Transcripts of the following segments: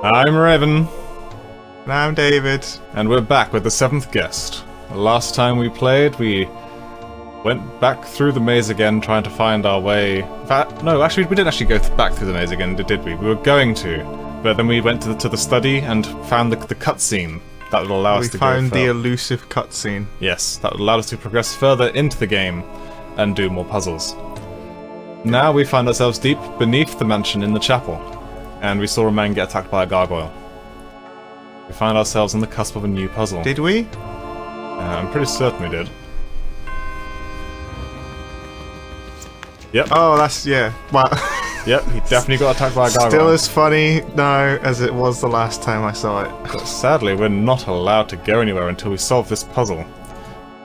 I'm Raven. And I'm David. And we're back with the 7th guest. The last time we played, we went back through the maze again, trying to find our way. No, actually, we didn't actually go back through the maze again, did we? We were going to, but then we went to the study and found the cutscene that would allow us to go further. We found the elusive cutscene. Yes, that would allow us to progress further into the game and do more puzzles. Now we find ourselves deep beneath the mansion in the chapel, and we saw a man get attacked by a gargoyle. We find ourselves on the cusp of a new puzzle. Did we? I'm pretty certain we did. Yep. Oh, that's, yeah. Wow. Yep, he definitely got attacked by a gargoyle. Still as funny now as it was the last time I saw it. But sadly, we're not allowed to go anywhere until we solve this puzzle.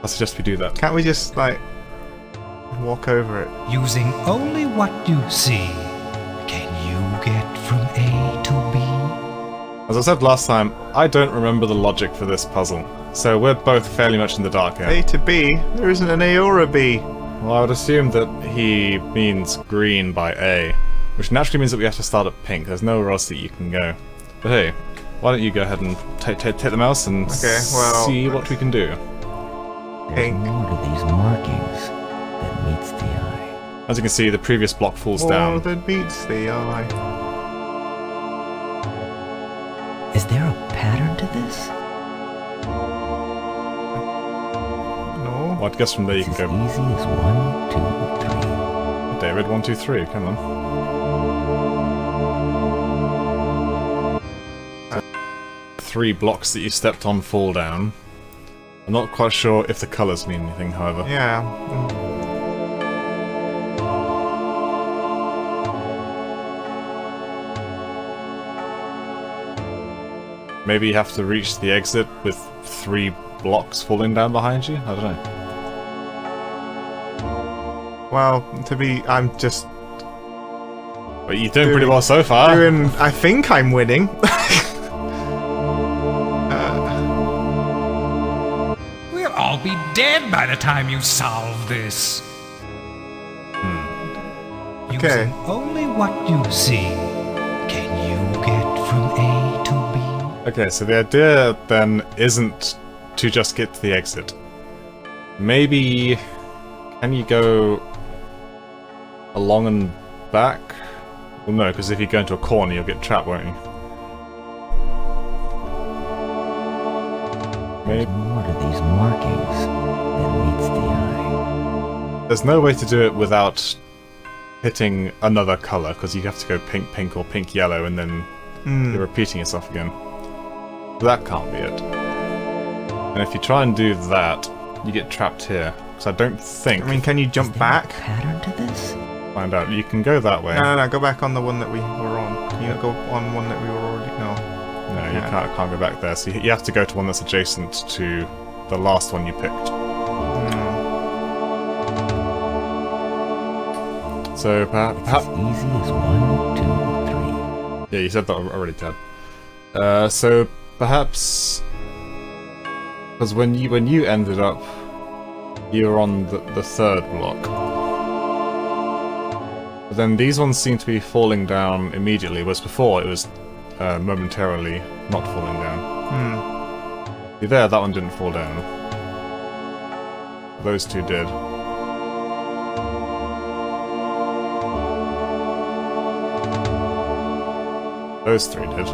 I suggest we do that. Can't we just, like, walk over it? Using only what you see, can you get from A to B? As I said last time, I don't remember the logic for this puzzle, so we're both fairly much in the dark here. A to B? There isn't an A or a B. Well, I would assume that he means green by A, which naturally means that we have to start at pink. There's nowhere else that you can go. But hey, why don't you go ahead and take the mouse and see what we can do. Pink. There's more to these markings than meets the eye. As you can see, the previous block falls down. More than meets the eye. Is there a pattern to this? No. Well, I'd guess from there you can It's go. as easy as 1, 2, 3. David, 1, 2, 3, come on. Three blocks that you stepped on fall down. I'm not quite sure if the colours mean anything, however. Yeah. Maybe you have to reach the exit with 3 blocks falling down behind you? I don't know. Well, I'm just But you're doing pretty well so far. I think I'm winning. We'll all be dead by the time you solve this. Okay. Using only what you see, can you get from A to B? Okay, so the idea then isn't to just get to the exit. Maybe... Can you go along and back? Well, no, because if you go into a corner, you'll get trapped, won't you? Maybe. There's more to these markings than meets the eye. There's no way to do it without hitting another colour, because you have to go pink, pink, or pink, yellow, and then you're repeating yourself again. That can't be it. And if you try and do that, you get trapped here. Because I don't think... I mean, can you jump back? Pattern to this? Find out. You can go that way. No, go back on the one that we were on. Can you not go on one that we were already... No. No, you can't go back there. So you have to go to one that's adjacent to the last one you picked. So perhaps... It's as easy as 1, 2, 3. Yeah, you said that already, Ted. So perhaps... Because when you ended up, you were on the 3rd block. But then these ones seem to be falling down immediately, whereas before it was momentarily not falling down. See there, that one didn't fall down. Those two did. Those 3 did.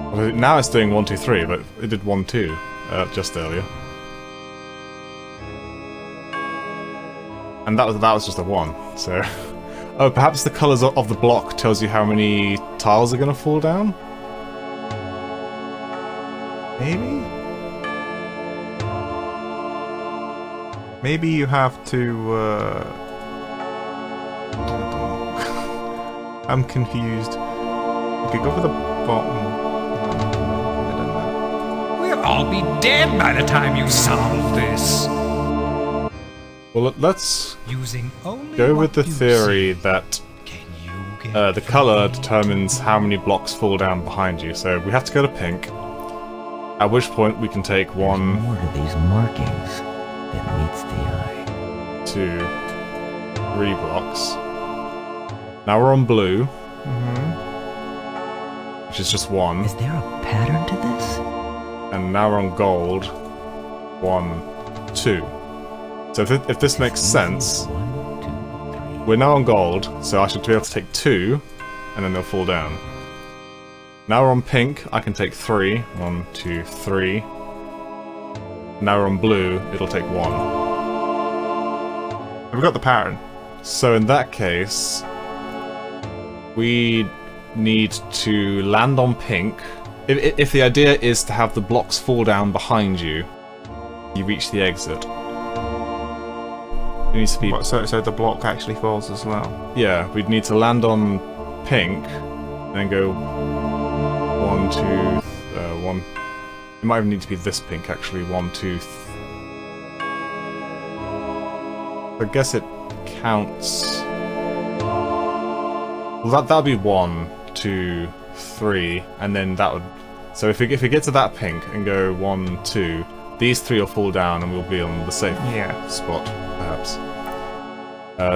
Well, now it's doing 1, 2, 3, but it did 1, 2 just earlier. And that was just a 1, so... Oh, perhaps the colours of the block tells you how many tiles are going to fall down? Maybe? Maybe you have to, I don't know. I'm confused. Okay, go for the bottom. We'll all be dead by the time you solve this. Well, let's Using only go what with the you theory see, that can you get the from colour A to determines how many blocks fall down behind you. So we have to go to pink, at which point we can take There's 1, more to these markings than meets the eye. 2, 3 blocks. Now we're on blue, which is just 1. Is there a pattern to this? And now we're on gold. 1, 2. So if this makes sense, 1, 2, 3. we're now on gold, so I should be able to take 2, and then they'll fall down. Now we're on pink, I can take 3. 1, 2, 3. Now we're on blue, it'll take 1. We've got the pattern. So in that case, we need to land on pink. If the idea is to have the blocks fall down behind you, you reach the exit. It needs to be... So the block actually falls as well. Yeah, we'd need to land on pink, and then go 1, 2, 1. It might even need to be this pink, actually. 1, 2, I guess it counts... Well, that'll be 1, 2, 3, and then that would... So if we get to that pink and go 1, 2, these 3 will fall down and we'll be on the safe spot, perhaps.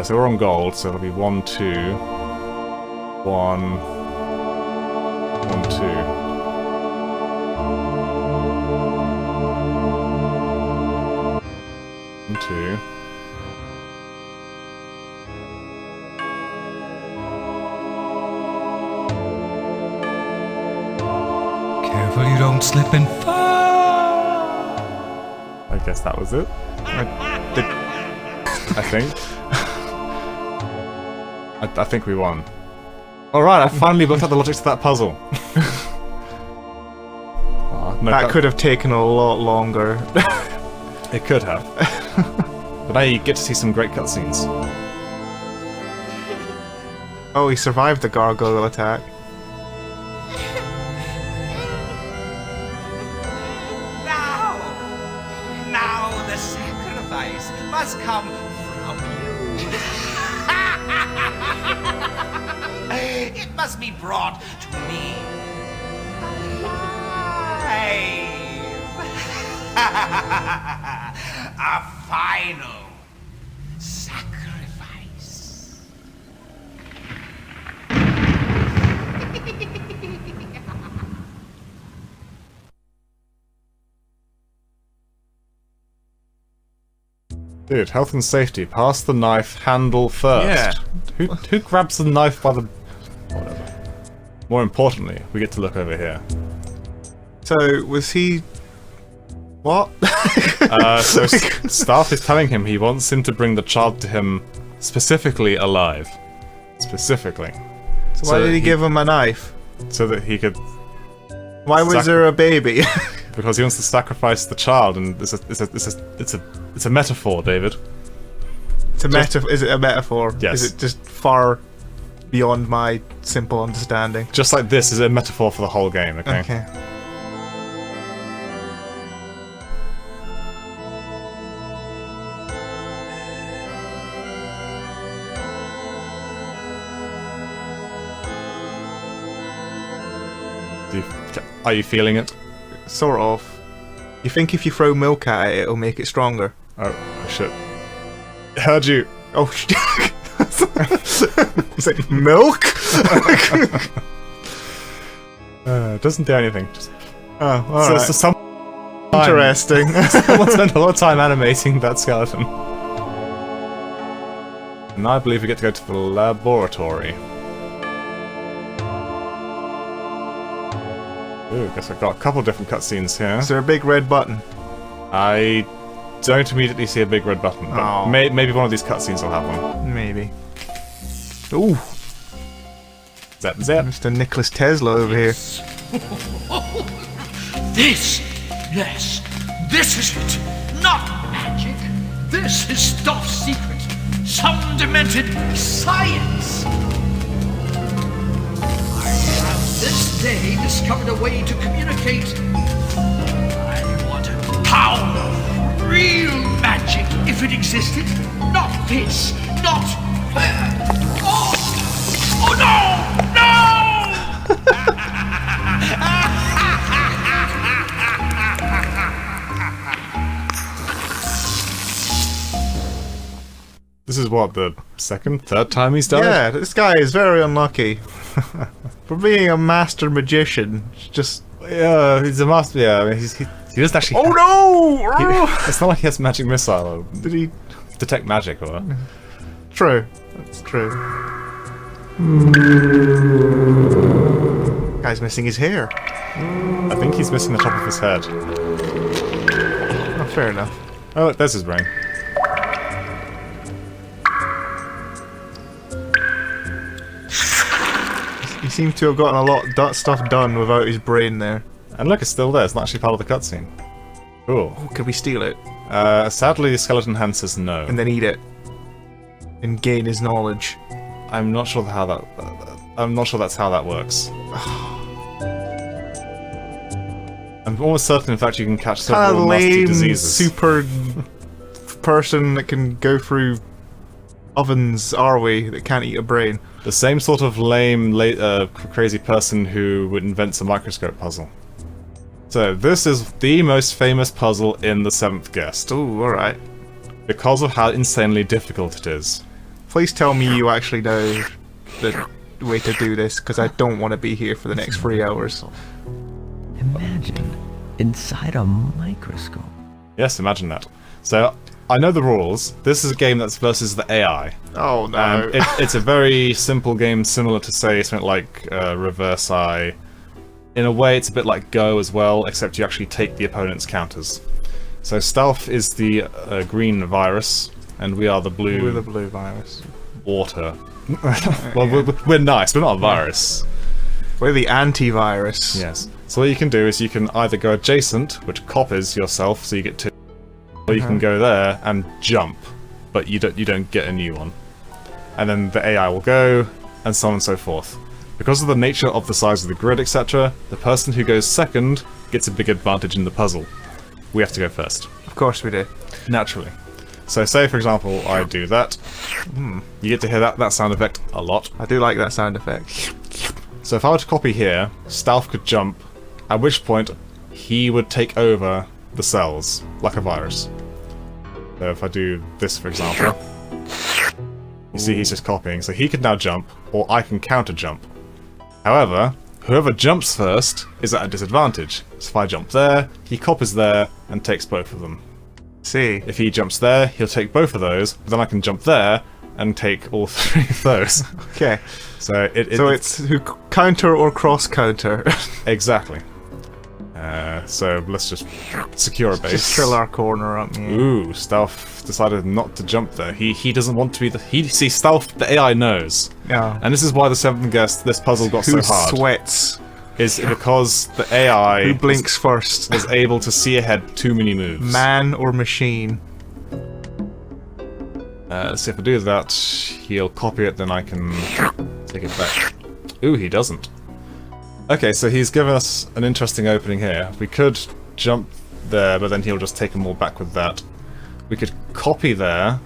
So we're on gold, so it'll be 1, 2, 1, 1, 2. 1, 2. Careful you don't slip and fall. I guess that was it. I think. I think we won. Alright, I finally worked out the logic to that puzzle. That could have taken a lot longer. It could have. But now you get to see some great cutscenes. Oh, he survived the gargoyle attack. Now the sacrifice must come from you. It must be brought to me alive. A final sacrifice. Dude, health and safety. Pass the knife handle first. Yeah. Who grabs the knife by the... Whatever. More importantly, we get to look over here. So, was he... What? So Staff is telling him he wants him to bring the child to him specifically alive. Specifically. So why did he give him a knife? So that he could... Why was there a baby? Because he wants to sacrifice the child, and it's a metaphor, David. It's a metaphor. Is it a metaphor? Yes. Is it just far beyond my simple understanding? Just like this is a metaphor for the whole game, okay? Okay. Are you feeling it? Sort of. You think if you throw milk at it, it'll make it stronger? Oh, shit. Heard you. Oh, shit. He's like, milk? Doesn't do anything. Just... Oh, alright. So some... Interesting. Someone spent a lot of time animating that skeleton. And now I believe we get to go to the laboratory. Ooh, guess I've got a couple different cutscenes here. Is there a big red button? I don't immediately see a big red button, but maybe one of these cutscenes will have one. Maybe. Ooh. Zap zap. Mr. Nicholas Tesla over here. This, yes, this is it. Not magic. This is top secret. Some demented science. I have this day discovered a way to communicate. I wanted power, real magic, if it existed. Not this, not... Oh! Oh no! No! This is what, the second, third time he's done it? Yeah, this guy is very unlucky. For being a master magician, it's just... Yeah, he's a master. Yeah, I mean, he doesn't actually. Oh no! It's not like he has magic missile or Did he... detect magic or. True. That's true. Guy's missing his hair. I think he's missing the top of his head. Oh, fair enough. Oh, look, there's his brain. He seems to have gotten a lot of stuff done without his brain there. And look, it's still there. It's not actually part of the cutscene. Cool. Oh, can we steal it? Sadly, the skeleton hand says no. And then eat it? And gain his knowledge? I'm not sure how that. I'm not sure that's how that works. I'm almost certain, in fact, you can catch Kind several of nasty lame, diseases. super person that can go through ovens, are we, that can't eat a brain? The same sort of lame, crazy person who invents a microscope puzzle. So, this is the most famous puzzle in the 7th Guest, Ooh, alright. because of how insanely difficult it is. Please tell me you actually know the way to do this, because I don't want to be here for the next 3 hours. Imagine inside a microscope. Yes, imagine that. So, I know the rules. This is a game that's versus the AI. Oh no. And it's a very simple game, similar to, say, something like Reverse Eye. In a way, it's a bit like Go as well, except you actually take the opponent's counters. So Stealth is the green virus, and we are the blue... We're the blue virus. Water. Well, we're nice, we're not a virus. We're the antivirus. Yes. So what you can do is you can either go adjacent, which copies yourself, so you get 2, or you can go there and jump, but you don't get a new one. And then the AI will go, and so on and so forth. Because of the nature of the size of the grid, etc., the person who goes second gets a big advantage in the puzzle. We have to go first. Of course we do. Naturally. So say, for example, I do that. You get to hear that sound effect a lot. I do like that sound effect. So if I were to copy here, Stealth could jump, at which point he would take over the cells, like a virus. So if I do this, for example, you see he's just copying, so he can now jump, or I can counter jump. However, whoever jumps first is at a disadvantage. So if I jump there, he copies there, and takes both of them. See. If he jumps there, he'll take both of those, but then I can jump there, and take all 3 of those. Okay. So it's who counter or cross counter. Exactly. So let's just secure a base. Just fill our corner up. Yeah. Ooh, Stealth decided not to jump there. He doesn't want to be the... See, Stealth, the AI knows. Yeah. And this is why the 7th Guest, this puzzle got Who so hard. sweats? Is because the AI... Who blinks first? was able to see ahead too many moves. Man or machine? Let's see if I do that, he'll copy it, then I can take it back. Ooh, he doesn't. Okay, so he's given us an interesting opening here. We could jump there, but then he'll just take them all back with that. We could copy there,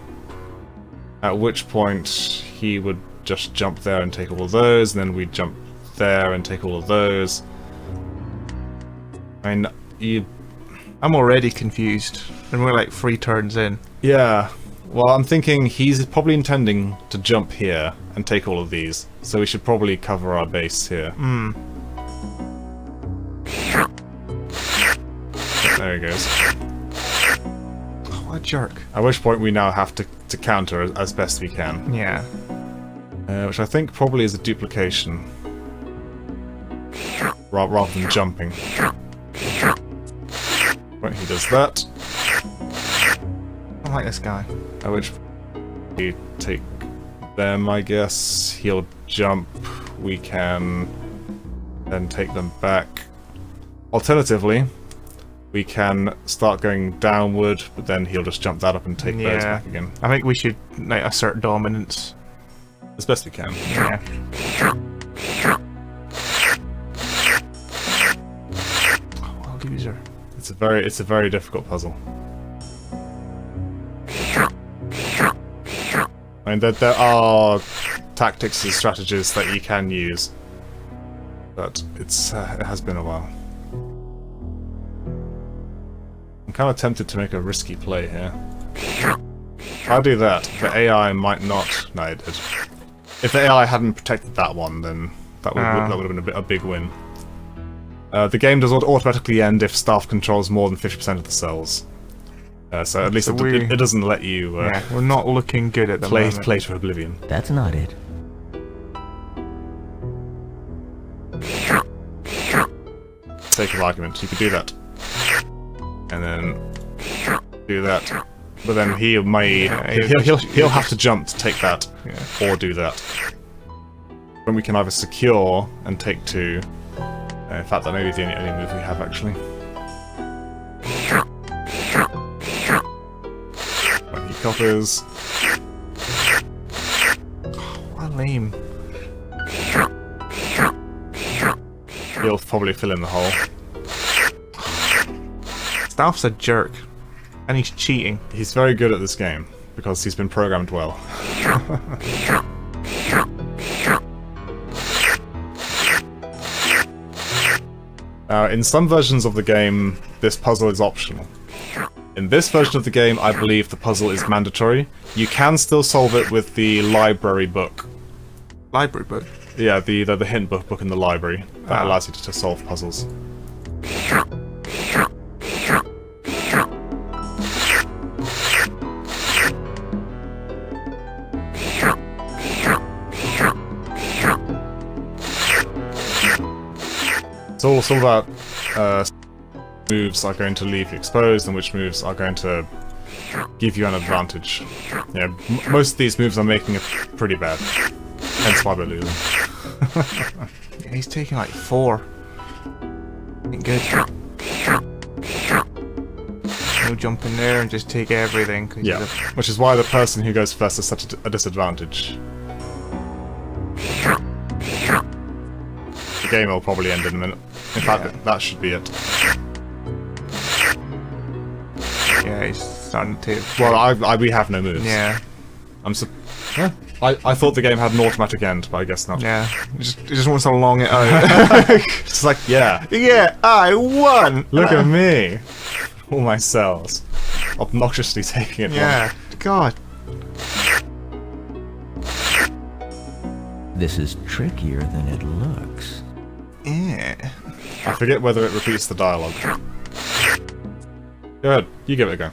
at which point he would just jump there and take all of those, and then we'd jump there and take all of those. I mean, I'm already confused, and we're like 3 turns in. yeah. Well, I'm thinking he's probably intending to jump here and take all of these, so we should probably cover our base here. There he goes. Oh, what a jerk. At which point we now have to counter as best we can. Yeah. Which I think probably is a duplication. Rather than jumping. Right, he does that. I like this guy. At which we take them, I guess. He'll jump. We can then take them back. Alternatively, we can start going downward, but then he'll just jump that up and take those back again. I think we should like assert dominance. As best we can. Yeah. Oh, what a loser. It's a very difficult puzzle. I mean, there are tactics and strategies that you can use, but it has been a while. I'm kind of tempted to make a risky play here. If I do that, the AI might not... No, it did. If the AI hadn't protected that one, then That would have been a big win. The game does automatically end if staff controls more than 50% of the cells. So at least it doesn't let you yeah, we're not looking good at the moment. play to oblivion. That's not it. Sake of argument, you could do that. And then do that. But then he'll have to jump to take that, or do that. When we can either secure and take 2. In fact, that may be the only move we have, actually. When he coppers. What lame. He'll probably fill in the hole. Staff's a jerk. And he's cheating. He's very good at this game, because he's been programmed well. In some versions of the game, this puzzle is optional. In this version of the game, I believe the puzzle is mandatory. You can still solve it with the library book. Library book? Yeah, the hint book in the library. That allows you to solve puzzles. It's all about moves are going to leave you exposed and which moves are going to give you an advantage. Yeah, most of these moves are making it pretty bad. Hence why we're losing. Yeah, he's taking like 4. Ain't good. No jump in there and just take everything. Yeah, which is why the person who goes first is such a disadvantage. The game will probably end in a minute. In fact, that should be it. Yeah, he's starting to... Well, we have no moves. Yeah. I thought the game had an automatic end, but I guess not. Yeah. He just wants to long it out. It's like, yeah. Yeah, I won! Look at me. All my cells. Obnoxiously taking it. Yeah. God. This is trickier than it looks. Yeah. I forget whether it repeats the dialogue. Go ahead, you give it a go.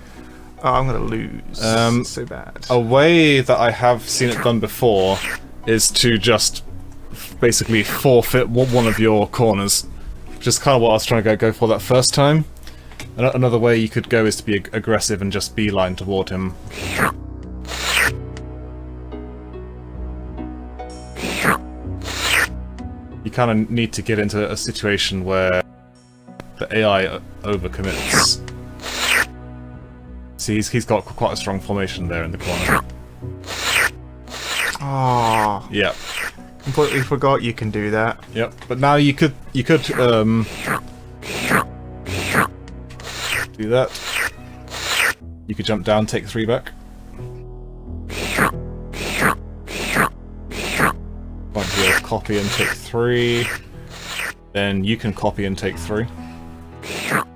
Oh, I'm gonna lose. So bad. A way that I have seen it done before is to just basically forfeit one of your corners. Which is kind of what I was trying to go for that first time. Another way you could go is to be aggressive and just beeline toward him. You kind of need to get into a situation where the AI overcommits. See, he's got quite a strong formation there in the corner. Oh. Yeah. Completely forgot you can do that. Yep. But now you could do that. You could jump down, take 3 back. Point here, copy and take 3. Then you can copy and take 3. At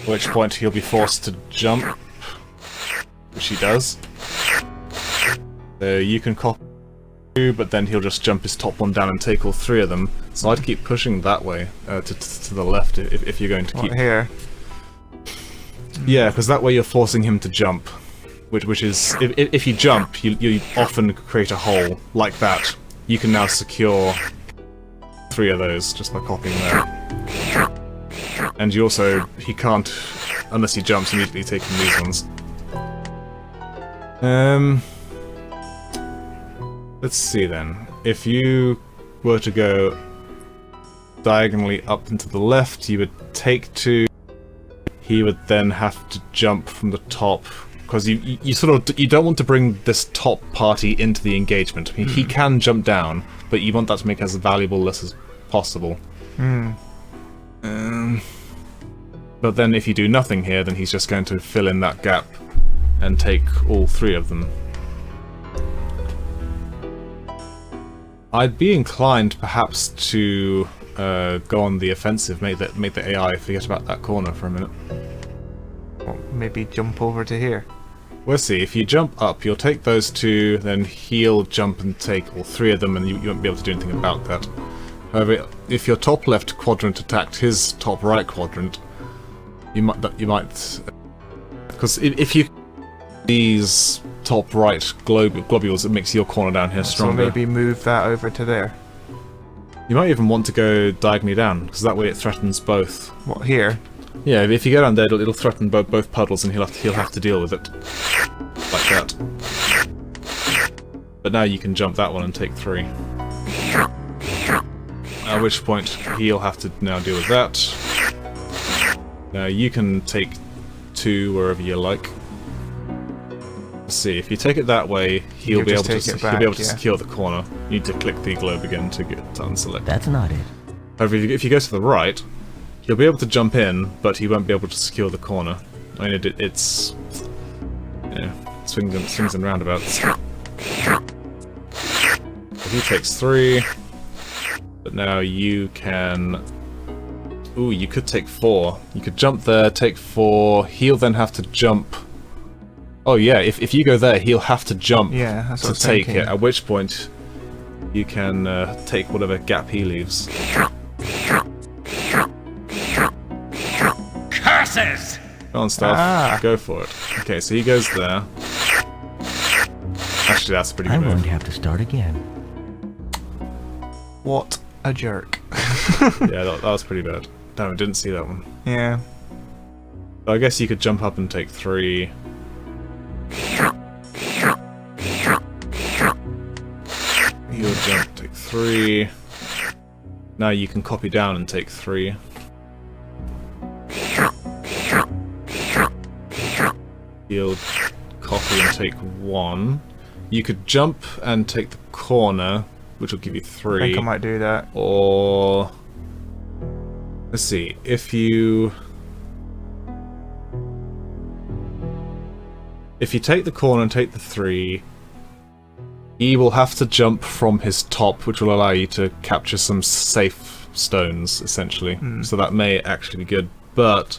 which point he'll be forced to jump. Which he does. So you can copy 2, but then he'll just jump his top one down and take all 3 of them. So I'd keep pushing that way, to the left, if you're going to keep... here. Yeah, because that way you're forcing him to jump. Which is... If you jump, you often create a hole like that. You can now secure 3 of those just by copying there. And you also... He can't, unless he jumps, immediately taking these ones. Let's see then. If you were to go diagonally up and to the left, you would take 2. He would then have to jump from the top, because you sort of you don't want to bring this top party into the engagement. I mean, he can jump down, but you want that to make as valuable as possible. But then if you do nothing here, then he's just going to fill in that gap and take all 3 of them. I'd be inclined perhaps to go on the offensive, make the AI forget about that corner for a minute. Or maybe jump over to here. We'll see. If you jump up, you'll take those 2, then he'll jump and take all 3 of them, and you won't be able to do anything about that. However, if your top left quadrant attacked his top right quadrant, you might because if you these top right globules, it makes your corner down here So stronger. maybe move that over to there. You might even want to go diagonally down, because that way it threatens both. What, here? Yeah, if you go down there, it'll threaten both puddles, and he'll have to deal with it like that. But now you can jump that one and take 3. At which point he'll have to now deal with that. Now you can take 2 wherever you like. Let's see, if you take it that way, he'll be able to secure the corner. You need to click the globe again to unselect. That's not it. However, if you go to the right, he'll be able to jump in, but he won't be able to secure the corner. I mean, it's swings and roundabouts. He takes 3, but now you can. Ooh, you could take 4. You could jump there, take 4. He'll then have to jump. Oh yeah, if you go there, he'll have to jump Yeah, that's what I to was take thinking. it. At which point, you can take whatever gap he leaves. Curses! Go on, Stealth. Ah. Go for it. Okay, so he goes there. Actually, that's a pretty good I'm going move. to have to start again. What a jerk. Yeah, that was pretty bad. Damn, I didn't see that one. Yeah. I guess you could jump up and take 3. He'll jump, take 3. Now you can copy down and take 3. He'll copy and take 1. You could jump and take the corner, which will give you I 3. think I might do that. Or let's see, if you take the corner and take the 3, he will have to jump from his top, which will allow you to capture some safe stones, essentially. So that may actually be good, but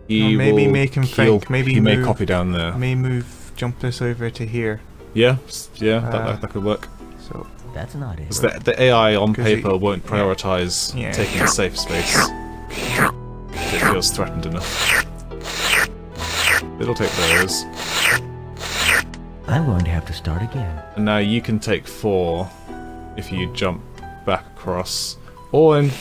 he maybe will make him he'll- think, maybe he may move- copy down there. May jump this over to here. Yeah, that could work. So That's not it. 'Cause the AI on 'Cause he- paper won't prioritize Yeah. taking a safe space if it feels threatened enough. It'll take those. I'm going to have to start again. And now you can take 4 if you jump back across. Or in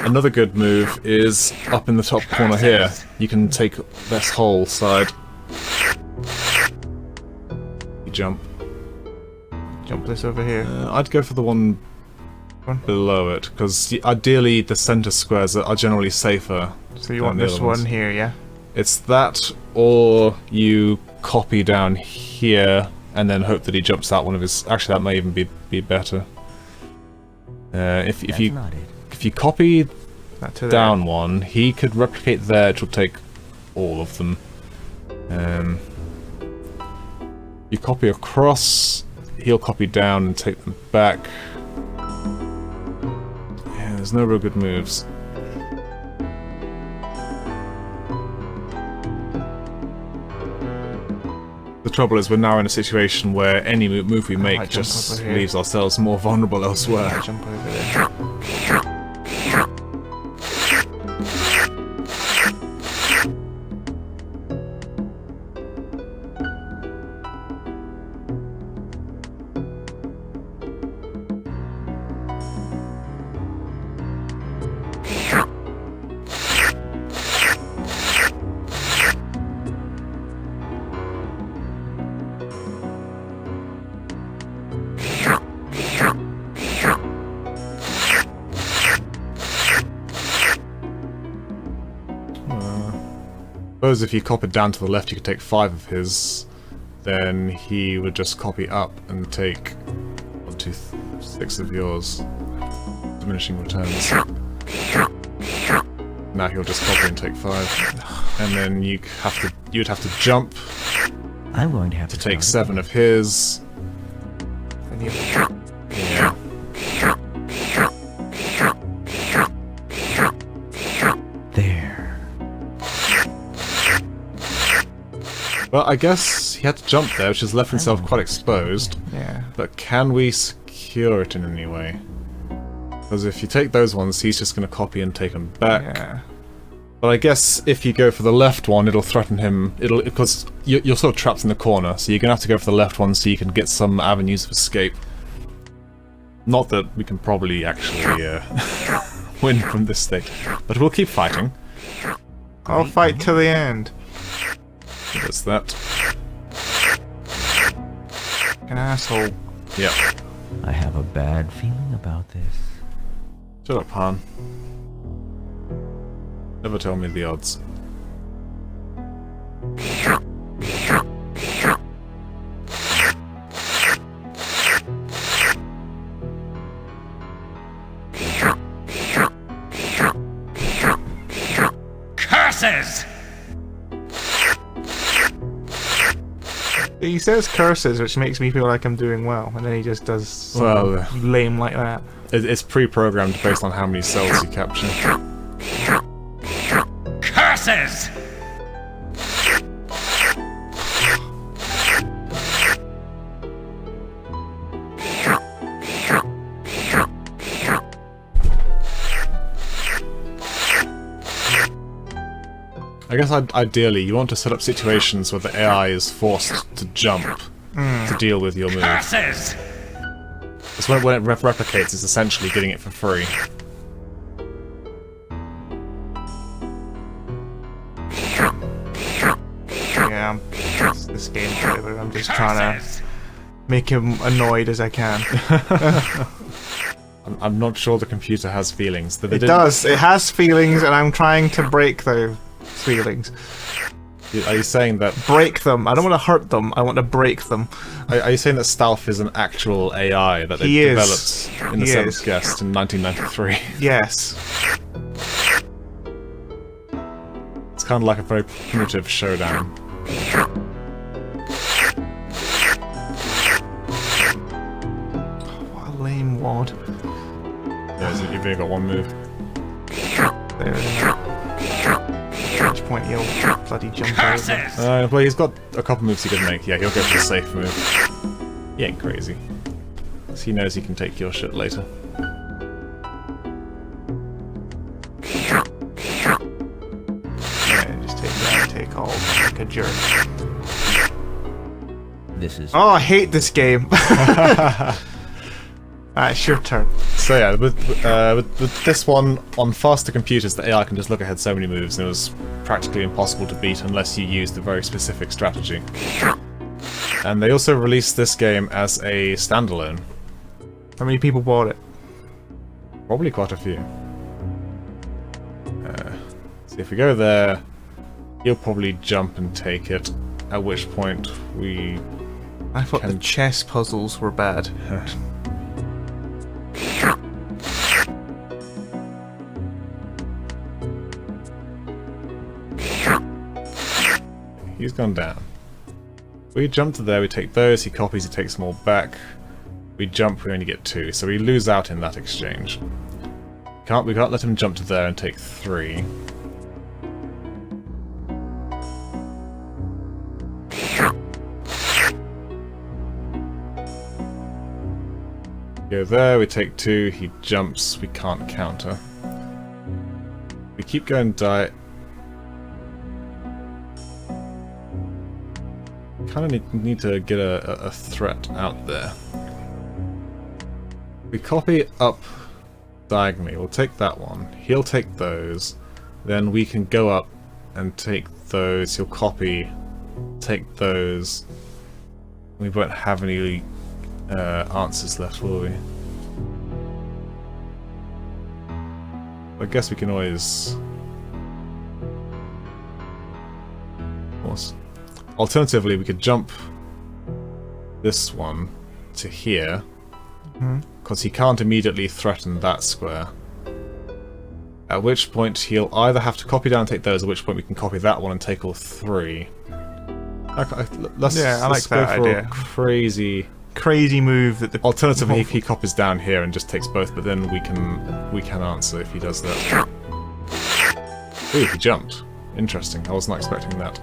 another good move is up in the top corner here. You can take this whole side. You jump. jump this over here. I'd go for the one below it, because ideally the center squares are generally safer. So you than want the this other ones. one here, yeah? It's that, or you copy down here and then hope that he jumps out one of his. Actually, that may even be better. If That's you not it. if you copy That to down one, he could replicate there. It will take all of them. You copy across, he'll copy down and take them back. Yeah, there's no real good moves. The trouble is we're now in a situation where any move we make might jump just over here. leaves ourselves more vulnerable there. elsewhere. Jump over there. Suppose if you copied down to the left, you could take 5 of his. Then he would just copy up and take 1, 2, 6 of yours. Diminishing returns. Now he'll just copy and take 5, and then you'd have to jump I'm going to have to to take start 7 of his. And you, Yeah. again. There. Well, I guess he had to jump there, which has left himself quite exposed. Yeah. But can we secure it in any way? Because if you take those ones, he's just going to copy and take them back. Yeah. But I guess if you go for the left one, it'll threaten him. Because you're sort of trapped in the corner, so you're going to have to go for the left one so you can get some avenues of escape. Not that we can probably actually win from this state, but we'll keep fighting. I'll fight till the end. That's that. An asshole. Yep. I have a bad feeling about this. Shut up, Han. Never tell me the odds. Curses! He says curses, which makes me feel like I'm doing well, and then he just does something lame like that. It's pre-programmed based on how many cells you capture. Curses! I guess ideally you want to set up situations where the AI is forced to jump to deal with your move. Curses! Because when it replicates, it's essentially getting it for free. Yeah, this game's whatever. I'm just trying to make him annoyed as I can. I'm not sure the computer has feelings. It does. It has feelings, and I'm trying to break those feelings. Are you saying that... Break them. I don't want to hurt them. I want to break them. Are you saying that Stalf is an actual AI that they He is. developed in the He Seventh is. Guest in 1993? Yes. It's kind of like a very primitive showdown. What a lame wad. Yeah, so you've only got one move. There. At which point he'll bloody jump over. Curses! Well, he's got a couple moves he could make. Yeah, he'll go for the safe move. He ain't crazy. 'Cause he knows he can take your shit later. Yeah, just take that, take all, like a jerk. This is Oh, I hate this game. It's your turn. So yeah, with this one, on faster computers, the AI can just look ahead so many moves, and it was practically impossible to beat unless you used a very specific strategy. And they also released this game as a standalone. How many people bought it? Probably quite a few. So if we go there, he'll probably jump and take it, at which point we... I thought the chess puzzles were bad. He's gone down. We jump to there, we take those, he copies, he takes them all back. We jump, we only get 2, so we lose out in that exchange. We can't let him jump to there and take 3. Go there, we take 2, he jumps, we can't counter. We keep going die. Kind of need to get a threat out there. We copy up diagonally, we'll take that one, he'll take those, then we can go up and take those, he'll copy, take those. We won't have any answers left, will we? I guess we can always... Alternatively, we could jump this one to here, because he can't immediately threaten that square. At which point he'll either have to copy down and take those, at which point we can copy that one and take all 3. Let's like go that for idea. a Crazy move that the... Alternatively, if he copies down here and just takes both, but then we can answer if he does that. Ooh, he jumped. Interesting. I was not expecting that.